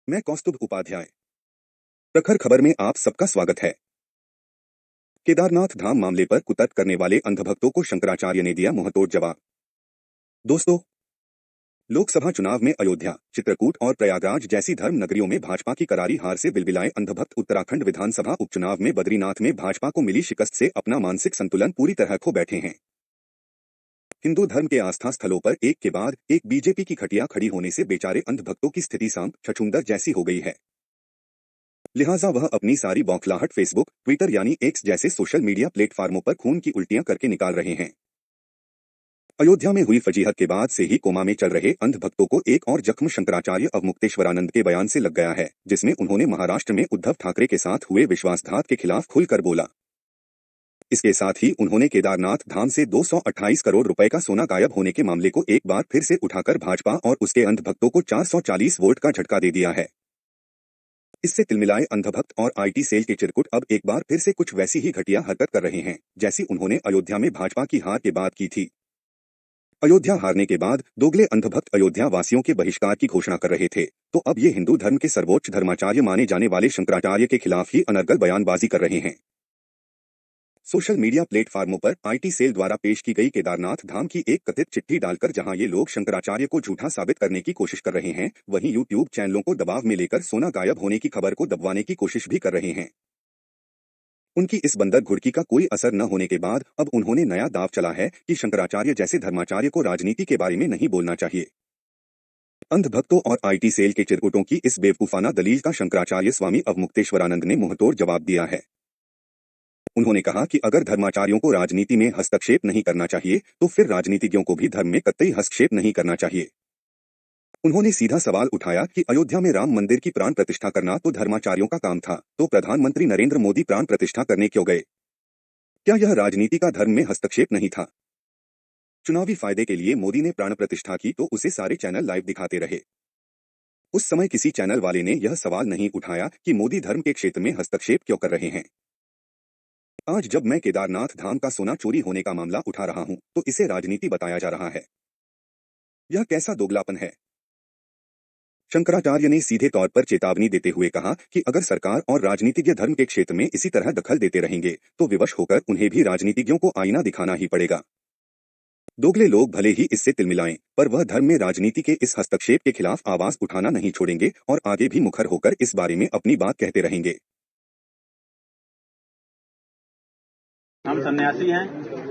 मैं कौस्तुभ उपाध्याय। प्रखर खबर में आप सबका स्वागत है। केदारनाथ धाम मामले पर कुतर्क करने वाले अंधभक्तों को शंकराचार्य ने दिया मुंहतोड़ जवाब। दोस्तों, लोकसभा चुनाव में अयोध्या, चित्रकूट और प्रयागराज जैसी धर्म नगरियों में भाजपा की करारी हार से बिलबिलाए अंधभक्त उत्तराखंड विधानसभा उपचुनाव में बद्रीनाथ में भाजपा को मिली शिकस्त से अपना मानसिक संतुलन पूरी तरह खो बैठे हैं। हिंदू धर्म के आस्था स्थलों पर एक के बाद एक बीजेपी की खटिया खड़ी होने से बेचारे अंधभक्तों की स्थिति सांप छछूंदर जैसी हो गई है। लिहाजा वह अपनी सारी बौखलाहट फेसबुक, ट्विटर यानी एक्स जैसे सोशल मीडिया प्लेटफार्मों पर खून की उल्टियां करके निकाल रहे हैं। अयोध्या में हुई फजीहत के बाद से ही कोमा में चल रहे अंधभक्तों को एक और जख्म शंकराचार्य अवमुक्तेश्वरानंद के बयान से लग गया है, जिसमें उन्होंने महाराष्ट्र में उद्धव ठाकरे के साथ हुए विश्वासघात के खिलाफ खुलकर बोला। इसके साथ ही उन्होंने केदारनाथ धाम से 228 करोड़ रुपए का सोना गायब होने के मामले को एक बार फिर से उठाकर भाजपा और उसके अंधभक्तों को 440 वोट का झटका दे दिया है। इससे तिलमिलाए अंधभक्त और आईटी सेल के चिरकुट अब एक बार फिर से कुछ वैसी ही घटिया हरकत कर रहे हैं, जैसी उन्होंने अयोध्या में भाजपा की हार के बाद की थी। अयोध्या हारने के बाद दोगले अंधभक्त अयोध्या वासियों के बहिष्कार की घोषणा कर रहे थे, तो अब ये हिंदू धर्म के सर्वोच्च धर्माचार्य माने जाने वाले शंकराचार्य के खिलाफ ही अनर्गल बयानबाजी कर रहे हैं। सोशल मीडिया प्लेटफार्मों पर आईटी सेल द्वारा पेश की गई केदारनाथ धाम की एक कथित चिट्ठी डालकर जहां ये लोग शंकराचार्य को झूठा साबित करने की कोशिश कर रहे हैं, वहीं यूट्यूब चैनलों को दबाव में लेकर सोना गायब होने की खबर को दबवाने की कोशिश भी कर रहे हैं। उनकी इस बंदर घुड़की का कोई असर न होने के बाद अब उन्होंने नया दाव चला है कि शंकराचार्य जैसे धर्माचार्य को राजनीति के बारे में नहीं बोलना चाहिए। अंधभक्तों और आईटी सेल के चिरकुटों की इस बेवकूफाना दलील का शंकराचार्य स्वामी अवमुक्तेश्वरानंद ने मुंहतोड़ जवाब दिया है। उन्होंने कहा कि अगर धर्माचार्यों को राजनीति में हस्तक्षेप नहीं करना चाहिए, तो फिर राजनीतिज्ञों को भी धर्म में कतई हस्तक्षेप नहीं करना चाहिए। उन्होंने सीधा सवाल उठाया कि अयोध्या में राम मंदिर की प्राण प्रतिष्ठा करना तो धर्माचार्यों का काम था, तो प्रधानमंत्री नरेंद्र मोदी प्राण प्रतिष्ठा करने क्यों गए? क्या यह राजनीति का धर्म में हस्तक्षेप नहीं था? चुनावी फायदे के लिए मोदी ने प्राण प्रतिष्ठा की तो उसे सारे चैनल लाइव दिखाते रहे। उस समय किसी चैनल वाले ने यह सवाल नहीं उठाया कि मोदी धर्म के क्षेत्र में हस्तक्षेप क्यों कर रहे हैं। आज जब मैं केदारनाथ धाम का सोना चोरी होने का मामला उठा रहा हूं, तो इसे राजनीति बताया जा रहा है। यह कैसा दोगलापन है? शंकराचार्य ने सीधे तौर पर चेतावनी देते हुए कहा कि अगर सरकार और राजनीतिज्ञ धर्म के क्षेत्र में इसी तरह दखल देते रहेंगे, तो विवश होकर उन्हें भी राजनीतिज्ञों को आईना दिखाना ही पड़ेगा। दोगले लोग भले ही इससे तिलमिलाएं, पर वह धर्म में राजनीति के इस हस्तक्षेप के खिलाफ आवाज उठाना नहीं छोड़ेंगे और आगे भी मुखर होकर इस बारे में अपनी बात कहते रहेंगे। हम सन्यासी हैं,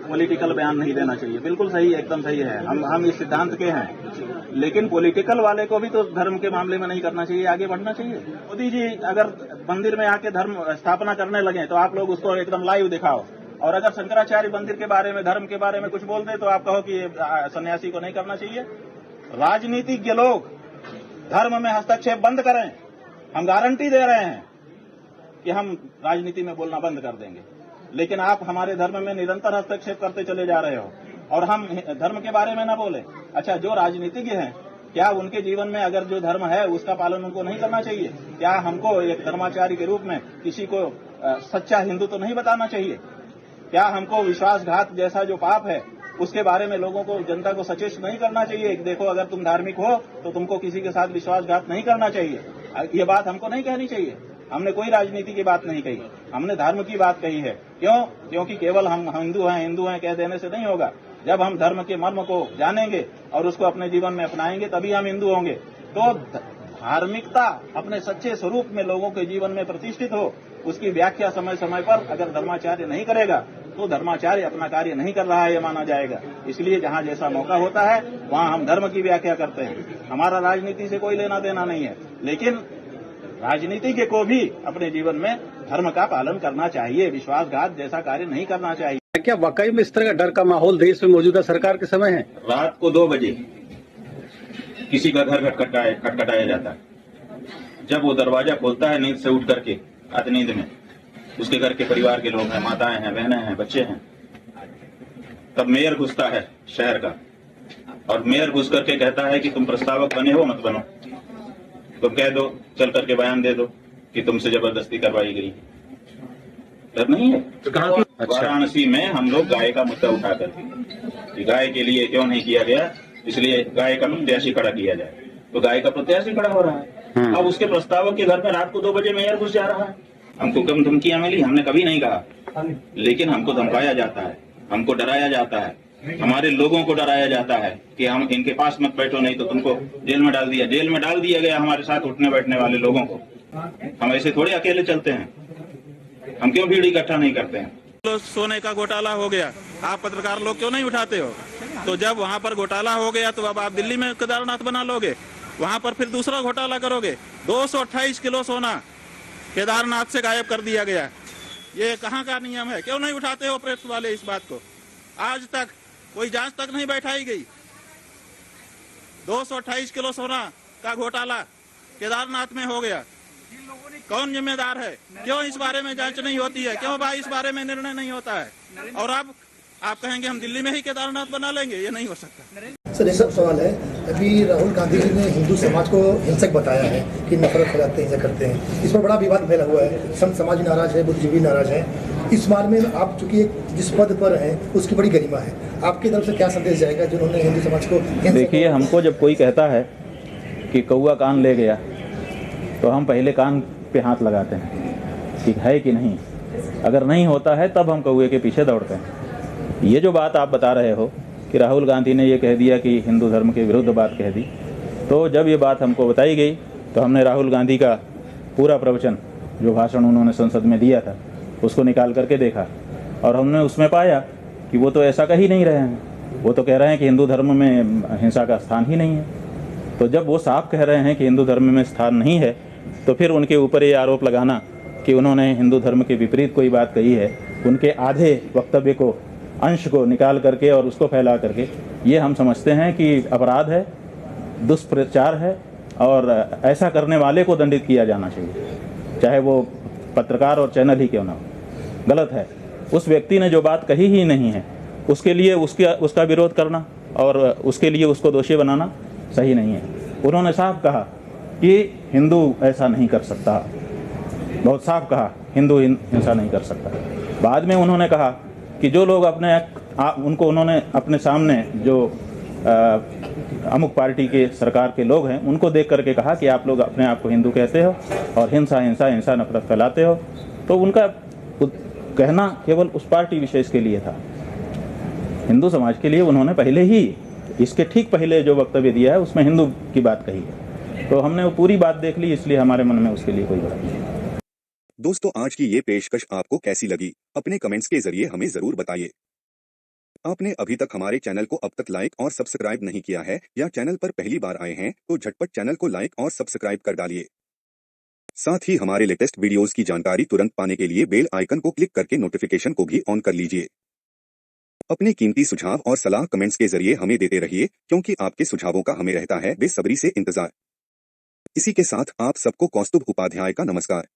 पॉलिटिकल बयान नहीं देना चाहिए। बिल्कुल सही, एकदम सही है। हम इस सिद्धांत के हैं, लेकिन पॉलिटिकल वाले को भी तो धर्म के मामले में नहीं करना चाहिए, आगे बढ़ना चाहिए। मोदी जी अगर मंदिर में आके धर्म स्थापना करने लगे तो आप लोग उसको एकदम लाइव दिखाओ, और अगर शंकराचार्य मंदिर के बारे में, धर्म के बारे में कुछ बोल दे तो आप कहो कि सन्यासी को नहीं करना चाहिए। राजनीतिज्ञ लोग धर्म में हस्तक्षेप बंद करें। हम गारंटी दे रहे हैं कि हम राजनीति में बोलना बंद कर देंगे, लेकिन आप हमारे धर्म में निरंतर हस्तक्षेप करते चले जा रहे हो और हम धर्म के बारे में न बोले। अच्छा, जो राजनीतिज्ञ हैं, क्या उनके जीवन में अगर जो धर्म है उसका पालन उनको नहीं करना चाहिए? क्या हमको एक धर्माचार्य के रूप में किसी को सच्चा हिंदू तो नहीं बताना चाहिए? क्या हमको विश्वासघात जैसा जो पाप है उसके बारे में लोगों को, जनता को सचेत नहीं करना चाहिए? देखो, अगर तुम धार्मिक हो तो तुमको किसी के साथ विश्वासघात नहीं करना चाहिए। ये बात हमको नहीं कहनी चाहिए। हमने कोई राजनीति की बात नहीं कही, हमने धर्म की बात कही है। क्यों? क्योंकि केवल हम हिंदू हैं कह देने से नहीं होगा। जब हम धर्म के मर्म को जानेंगे और उसको अपने जीवन में अपनाएंगे, तभी हम हिंदू होंगे। तो धार्मिकता अपने सच्चे स्वरूप में लोगों के जीवन में प्रतिष्ठित हो, उसकी व्याख्या समय समय पर अगर धर्माचार्य नहीं करेगा तो धर्माचार्य अपना कार्य नहीं कर रहा है, ये माना जाएगा। इसलिए जहां जैसा मौका होता है वहां हम धर्म की व्याख्या करते हैं। हमारा राजनीति से कोई लेना देना नहीं है, लेकिन राजनीतिज्ञ को भी अपने जीवन में धर्म का पालन करना चाहिए, विश्वासघात जैसा कार्य नहीं करना चाहिए। क्या वाकई में इस तरह का डर का माहौल देश में मौजूदा सरकार के समय है? रात को 2 बजे किसी का घर खटखटाया जाता है। जब वो दरवाजा खोलता है नींद से उठ करके, आधी नींद में, उसके घर के परिवार के लोग हैं, माताएं हैं, बहनें हैं, बच्चे हैं, तब मेयर घुसता है शहर का, और मेयर घुस करके कहता है कि तुम प्रस्तावक बने हो, मत बनो। तुम कह दो, चल करके बयान दे दो कि तुमसे जबरदस्ती करवाई गई। डर नहीं है। तो वाराणसी में हम लोग गाय का मुद्दा उठा करके, गाय के लिए क्यों नहीं किया गया, इसलिए गाय का प्रत्याशी खड़ा किया जाए, तो गाय का प्रत्याशी खड़ा हो रहा है। अब उसके प्रस्तावक के घर में रात को 2 बजे मेयर घुस जा रहा है। हमको कम धमकियां मिली, हमने कभी नहीं कहा, लेकिन हमको धमकाया जाता है, हमको डराया जाता है, हमारे लोगों को डराया जाता है कि हम इनके पास मत बैठो, नहीं तो तुमको जेल में डाल दिया गया हमारे साथ उठने बैठने वाले लोगों को। हम ऐसे थोड़े अकेले चलते हैं, हम क्यों भीड़ इकट्ठा नहीं करते हैं। तो सोने का घोटाला हो गया, आप पत्रकार लोग क्यों नहीं उठाते हो? तो जब वहाँ पर घोटाला हो गया तो अब आप दिल्ली में केदारनाथ बना लोगे, वहाँ पर फिर दूसरा घोटाला करोगे। 228 किलो सोना केदारनाथ से गायब कर दिया गया। ये कहाँ का नियम है? क्यों नहीं उठाते हो प्रेस वाले इस बात को? आज तक कोई जांच तक नहीं बैठाई गई। 228 किलो सोना का घोटाला केदारनाथ में हो गया, कौन जिम्मेदार है? क्यों इस बारे में जांच नहीं होती है? क्यों भाई इस बारे में निर्णय नहीं होता है? और अब आप कहेंगे हम दिल्ली में ही केदारनाथ बना लेंगे, ये नहीं हो सकता। सर, ये सब सवाल है। अभी राहुल गांधी जी ने हिंदू समाज को हिंसक बताया है कि नफरत फैलाते हैं, हिंसा करते हैं। इस पर बड़ा विवाद फैला हुआ है, संत समाज नाराज है, बुद्धिजीवी नाराज है। इस बारे में आप चूंकि जिस पद पर हैं उसकी बड़ी गरिमा है, आपकी तरफ से क्या संदेश जाएगा जिन्होंने हिंदू समाज को? देखिए, हमको जब कोई कहता है कि कौआ कान ले गया तो हम पहले कान पे हाथ लगाते हैं कि है कि नहीं। अगर नहीं होता है तब हम कौए के पीछे दौड़ते हैं। ये जो बात आप बता रहे हो कि राहुल गांधी ने ये कह दिया कि हिंदू धर्म के विरुद्ध बात कह दी, तो जब ये बात हमको बताई गई तो हमने राहुल गांधी का पूरा प्रवचन, जो भाषण उन्होंने संसद में दिया था, उसको निकाल करके देखा और हमने उसमें पाया कि वो तो ऐसा कह ही नहीं रहे हैं। वो तो कह रहे हैं कि हिंदू धर्म में हिंसा का स्थान ही नहीं है। तो जब वो साफ कह रहे हैं कि हिंदू धर्म में स्थान नहीं है, तो फिर उनके ऊपर ये आरोप लगाना कि उन्होंने हिंदू धर्म के विपरीत कोई बात कही है, उनके आधे वक्तव्य को, अंश को निकाल करके और उसको फैला करके, ये हम समझते हैं कि अपराध है, दुष्प्रचार है और ऐसा करने वाले को दंडित किया जाना चाहिए, चाहे वो पत्रकार और चैनल ही क्यों ना हो। गलत है। उस व्यक्ति ने जो बात कही ही नहीं है उसके लिए उसका विरोध करना और उसके लिए उसको दोषी बनाना सही नहीं है। उन्होंने साफ कहा कि हिंदू ऐसा नहीं कर सकता, बहुत साफ कहा हिंदू हिंसा नहीं कर सकता। बाद में उन्होंने कहा कि जो लोग उनको उन्होंने अपने सामने जो अमुक पार्टी के सरकार के लोग हैं उनको देख करके कहा कि आप लोग अपने आप को हिंदू कहते हो और हिंसा नफरत फैलाते हो। तो उनका कहना केवल उस पार्टी विशेष के लिए था, हिंदू समाज के लिए उन्होंने पहले ही, इसके ठीक पहले जो वक्तव्य दिया है उसमें हिंदू की बात कही है। तो हमने वो पूरी बात देख ली, इसलिए हमारे मन में उसके लिए कोई बात नहीं। दोस्तों, आज की ये पेशकश आपको कैसी लगी? अपने कमेंट्स के जरिए हमें जरूर बताइए। आपने अभी तक हमारे चैनल को अब तक लाइक और सब्सक्राइब नहीं किया है या चैनल पर पहली बार आए हैं तो झटपट चैनल को लाइक और सब्सक्राइब कर डालिए। साथ ही हमारे लेटेस्ट वीडियोस की जानकारी तुरंत पाने के लिए बेल आइकन को क्लिक करके नोटिफिकेशन को भी ऑन कर लीजिए। अपने कीमती सुझाव और सलाह कमेंट्स के जरिए हमें देते रहिए, क्योंकि आपके सुझावों का हमें रहता है बेसब्री से इंतजार। इसी के साथ आप सबको कौस्तुभ उपाध्याय का नमस्कार।